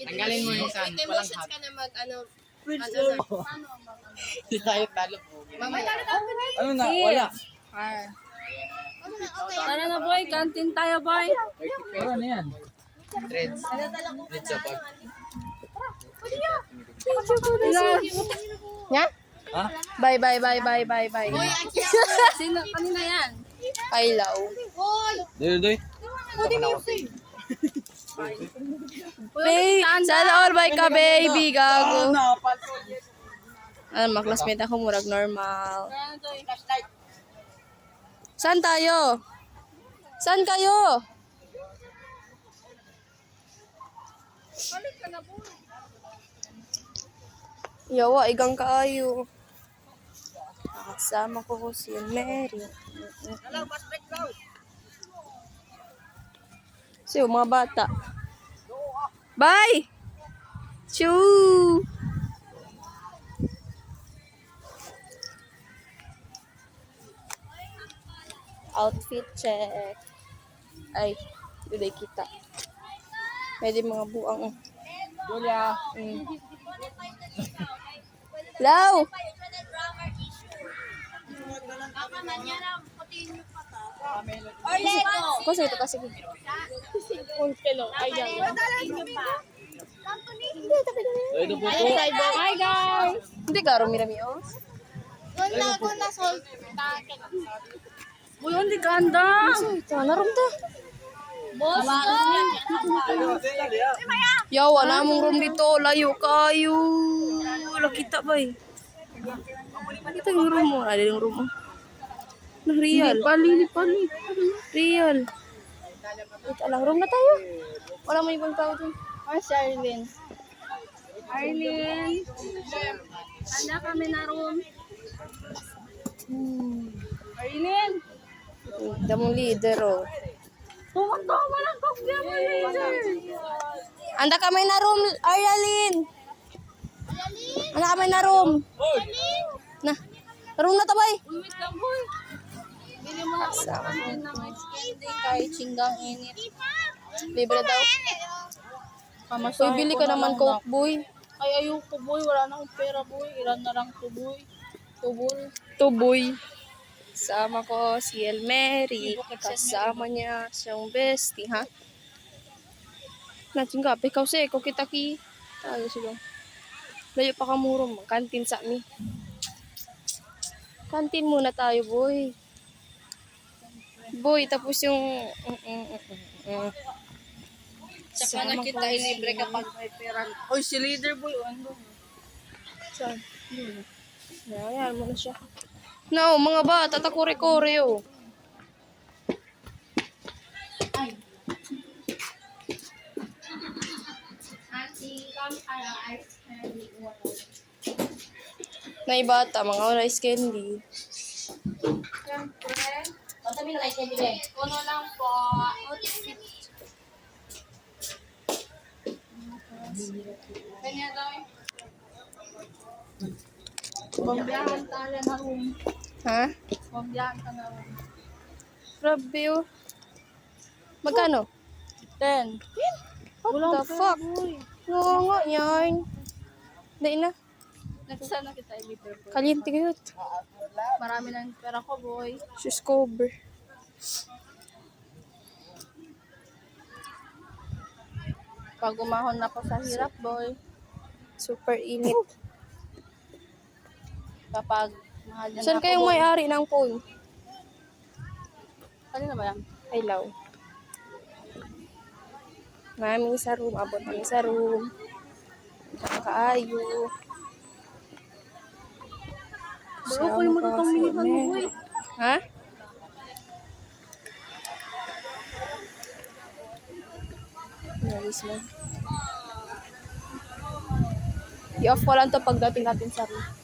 Tanggalin mo yung sand. Walang Emotions hot. ka na mag, ano, Hindi tayo talo po. mamaya. Ano na? Wala. Tara na boy, kantin tayo boy. Ano na yan? Threads. Threads sa bag. Nya? Ha? Bye, bye, bye, bye, bye, bye. Sino kanina yan? Kailaw. Doy. Babe, sana all bye ka, baby. Gago. Ano, maklasmate ako, murag normal. Saan tayo? Saan kayo? Yawa, igang kaayo. Kasama ko si Mary. So, mga bata. Bye! Choo! Outfit check. Ay, tuloy kita. Pwede mga buang. Julia. Hello! Kasi ito kasi. Ito po po. Hi guys! Hindi ka, rumi-rami, oh. Uy, hindi ganda! Ito, naroon ta. Boss Yaw, wala mong room dito. Layo kayo. Wala kita ba eh. Ito yung room mo. Ada yung room mo. Nah, real. Pali. Real. Ito lang. Room na tayo. Wala may ibang tao dun. Ay, si Arlene. Arlene! Handa kami na room. Arlene! Damong leader, oh. Tumaktawa lang kopya mo laser! Anda kami na room, Arlene. Anda kami na room. Na. Room na tabay. Umis lang boy! Bili mo na ako ng ice candy kahit singgang init. Libre daw. Uy, bili ka naman Coke, boy. Ay, ayoko boy. Wala na akong pera boy. Ilan na lang to boy. Tuboy. Kasama ko si Elmery. Kasama niya siyang bestie, ha? Natin ka, ikaw siya, ikaw kita ki. Tayo sila. Layo pa ka muro mo. Kantin sa mi. Kantin muna tayo, boy. Boy, tapos yung... Saka na kita ilibre kapag may pera. Oy, si leader boy. Ano? Saan? Ayan mo na siya. No, mga bata, takore-kore, oh. Na bata, mga rice candy. Uno lang po. Kanya daw eh. Pambiyahan tayo na room. Ha? Pambiyahan ka na room. Grabe, oh. Magkano? 10. What the fuck? Oo nga, yan. Dahil na. Nagsasana kita ilibre boy. Kaliente kayo. Marami na yung pera ko boy. Shoes cover. Pag umahon na po sa hirap boy. Super init. Kapag mahal yan Saan ako, kayong boy. may-ari ng phone? Kanina ba yan? Hello. Mami sa room. Abot kami sa room. Kaayo. Bro, mo na itong minihan mo boy. Ha? Nice mo. I-off ko lang to pagdating natin sa room.